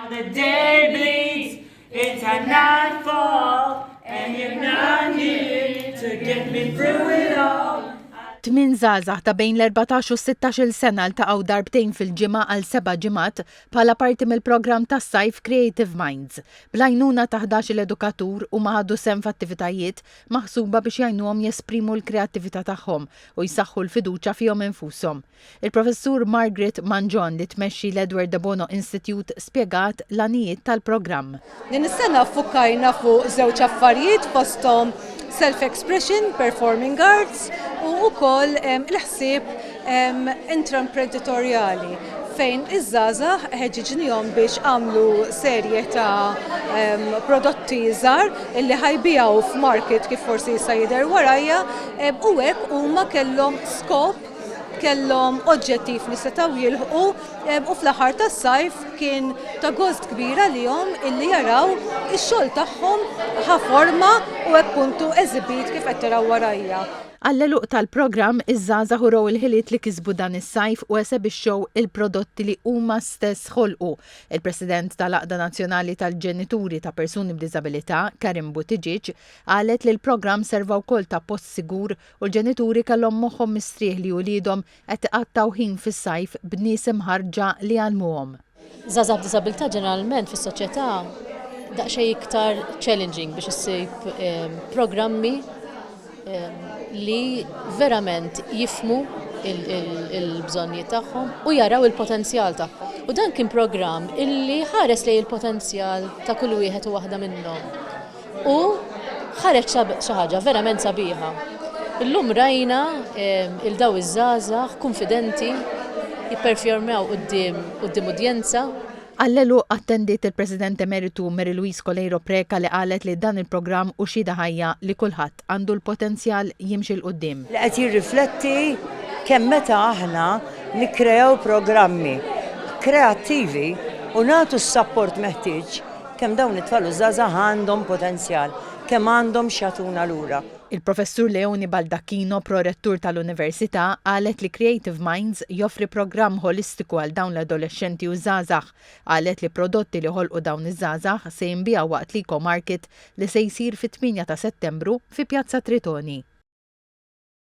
The day bleeds into nightfall, and you're not here to get me through it all. Tmin żgħażagħ ta' bejn l-14 u 16 sena ltaqgħu darbtejn fil-ġimgħa għal 7 ġimgħat bħala parti mill-programm tas-sajf Creative Minds. Bl-għajnuna ta' 11 edukatur huma ħadu sehem f'attivitajiet maħsuba biex jgħinuhom jesprimu l-kreattività tagħhom u jsaħħu l-fiduċja fihom infushom. Il-professur Margaret Manjon li tmexxi l-Edward de Bono Institute spjegat l-għanijiet tal-programm. Din is-sena ffukkajna fuq żewġ affarijiet fosthom self-expression, performing arts u wkoll l-ħsieb intraprenditorjali fejn iż-żgħażagħ ħeġġiġnihom biex għamlu serje ta' prodotti żgħar illi ħajbijaw f'market kif forsi jista' jidher warajja u hekk huma kellhom skop kellhom oġġettiv li setgħu jilħqu u fl-aħħar tas-sajf kien ta' gost kbira lihom illi jaraw ix-xogħol tagħhom ħa forma u hekk puntu eżibit kif qed taraw warajja. Għall-eluq tal-programm iż-żgħażagħ uraw il-ħiliet li kisbu dan is-sajf u esebixxew il-prodotti li huma stess ħolqu. Il-President tal-Għaqda Nazzjonali tal-Ġenituri ta' Persuni b'Diżabilità, Karim Buttigieg, qalet li l-programm serva wkoll ta' post sigur u l-ġenituri kellhom moħħhom mistrieħ li wliedhom qed iqattaw ħin fis-sajf b'nies imħarġa li għalmuhom. Żgħażagħ b'diżabilità ġeneralment fis-soċjetà daqsxejn iktar challenging biex issib programmi li verament jifmu il-bżonnijiet tagħhom u jaraw il-potenzjal tagħhom. U dan kien programm illi ħares lejn il-potenzjal ta' kull wieħed u waħda minnhom. U ħareġ xi ħaġa verament sabiħa. Illum rajna il-daw iż-żgħażagħ konfidenti jipperformaw quddiem udjenza. Għall-eluq attendiet il-President Emeritu Mary Louise Colero Preca li qalet li dan il-programm u xhieda ħajja li kulħadd għandu l-potenzjal jimxi l-qudiem. Li qed jirrifletti kemm meta aħna nikkreaw programmi kreattivi u nagħtu s-sapport meħtieġ kemm dawn it-tfal u żgħażagħ għandhom potenzjal, kemm għandhom x'jagħtuna lura. Il-professur Leoni Baldacchino, prorettur tal-Università, qalet li Creative Minds joffri programm holistiku għal dawn l-adolescenti u żgħażagħ. Qalet li prodotti li ħolqu dawn iż-żgħażagħ se jinbiegħu waqt l-Eco Market li se jsir fit-8 ta' Settembru fi Pjazza Tritoni.